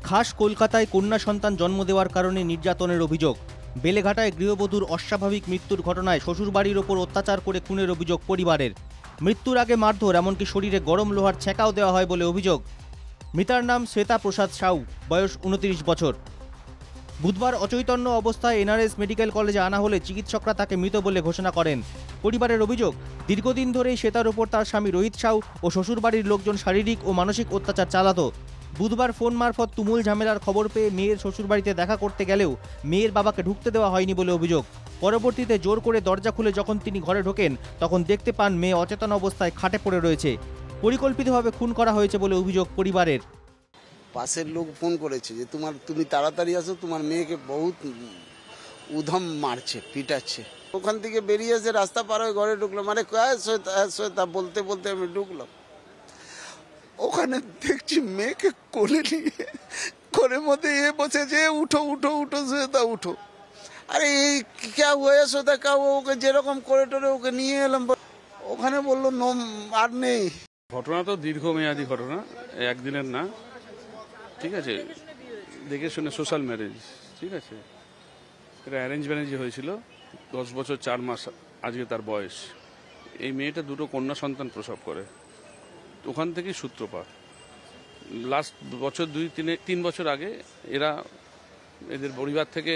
খাস কলকাতায় কন্যা সন্তান জন্ম দেওয়ার কারণে নির্যাতনের অভিযোগ। বেলেঘাটায় গৃহবধূর অস্বাভাবিক মৃত্যুর ঘটনায় শ্বশুরবাড়ির ওপর অত্যাচার করে খুনের অভিযোগ পরিবারের। মৃত্যুর আগে মারধর, এমনকি শরীরে গরম লোহার ছ্যাঁকাও দেওয়া হয় বলে অভিযোগ। মৃতার নাম শ্বেতা প্রসাদ সাউ, বয়স 29 বছর। বুধবার অচৈতন্য অবস্থায় এনআরএস মেডিকেল কলেজে আনা হলে চিকিৎসকরা তাকে মৃত বলে ঘোষণা করেন। পরিবারের অভিযোগ, দীর্ঘদিন ধরেই শ্বেতার উপর তার স্বামী রোহিত সাউ ও শ্বশুরবাড়ির লোকজন শারীরিক ও মানসিক অত্যাচার চালাতো। বুধবার ফোন মারফত তুমুল ঝামেলার খবর পেয়ে মেয়ের শ্বশুরবাড়িতে দেখা করতে গেলেও মেয়ের বাবাকে ঢুকতে দেওয়া হয়নি বলে অভিযোগ। পরবর্তীতে জোর করে দরজা খুলে যখন তিনি ঘরে ঢোকেন তখন দেখতে পান মেয়ে অচেতন অবস্থায় খাটে পড়ে রয়েছে। পরিকল্পিতভাবে খুন করা হয়েছে বলে অভিযোগ পরিবারের। পাশের লোক ফোন করেছে যে তুমি তাড়াতাড়ি আসো, তোমার মেয়েকে বহুত উধম মারছে, পিটাচ্ছে। ওখান থেকে বেরিয়ে এসে রাস্তা পার হয়ে ঘরে ঢুকলাম, মানে শ্বেতা বলতে বলতে আমি ঢুকলাম। ওখানে দেখছি মেয়েকে কোলে নিয়ে ঘরের মধ্যে বসেছে, উঠো উঠো উঠো শ্বেতা উঠো। আরে এই কে হয়ে শ্বেতা কা, ওকে যেরকম করে টোরে ওকে নিয়ে এলাম, ওখানে বললো আর নেই। ঘটনা তো দীর্ঘমেয়াদী ঘটনা, একদিনের না, ঠিক আছে। দেখে শুনে সোশ্যাল ম্যারেজ, ঠিক আছে। এটা অ্যারেঞ্জ ম্যারেজে হয়েছিল। 10 বছর 4 মাস আজকে তার বয়স। এই মেয়েটা দুটো কন্যা সন্তান প্রসব করে, ওখান থেকেই সূত্রপাত। লাস্ট বছর 2-3 বছর আগে এদের পরিবার থেকে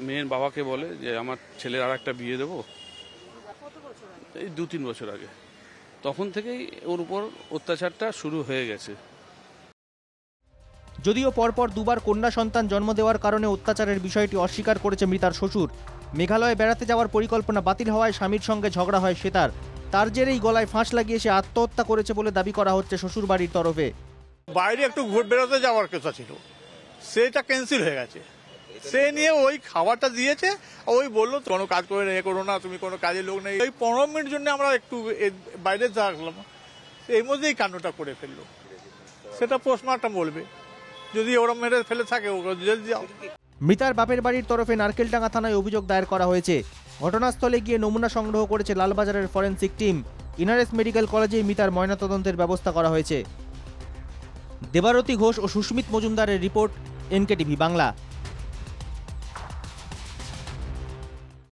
মেয়ের বাবাকে বলে যে আমার ছেলের আর একটা বিয়ে দেবো, এই 2-3 বছর আগে। তখন থেকেই ওর উপর অত্যাচারটা শুরু হয়ে গেছে। যদিও পরপর দুবার কন্যা সন্তান জন্ম দেওয়ার কারণে অত্যাচারের বিষয়টি অস্বীকার করেছে মৃতার শ্বশুর। মেঘালয়ে বেড়াতে যাওয়ার পরিকল্পনা বাতিল হওয়ায় স্বামীর সঙ্গে ঝগড়া হয় শ্বেতার। তার জেরেই গলায় ফাঁস লাগিয়ে সে আত্মহত্যা করেছে বলে দাবি করা হচ্ছে শ্বশুরবাড়ির তরফে। বাইরে একটু ঘুরে বেড়াতে যাওয়ার কথা ছিল, সেটা ক্যান্সেল হয়ে গেছে। সে নিয়ে ওই খাবারটা দিয়েছে, ওই বললো কোনো কাজ করে এ করো না, তুমি কোনো কাজের লোক নেই। ওই 15 মিনিট জন্য আমরা একটু বাইরে থাকলাম, এর মধ্যেই কাণ্ডটা করে ফেললো। সেটা পোস্টমর্টম বলবে, যদি ওরা মেরে ফেলে থাকে ওরা জেল যাও। মৃতার বাপের বাড়ির তরফে নারকেলডাঙ্গা থানায় অভিযোগ দায়ের করা হয়েছে। ঘটনাস্থলে গিয়ে নমুনা সংগ্রহ করেছে লালবাজারের ফরেন্সিক টিম। এনআরএস মেডিকেল কলেজেই মৃতার ময়নাতদন্তের ব্যবস্থা করা হয়েছে। দেবারতী ঘোষ ও সুস্মিত মজুমদারের রিপোর্ট, এনকেটিভি বাংলা।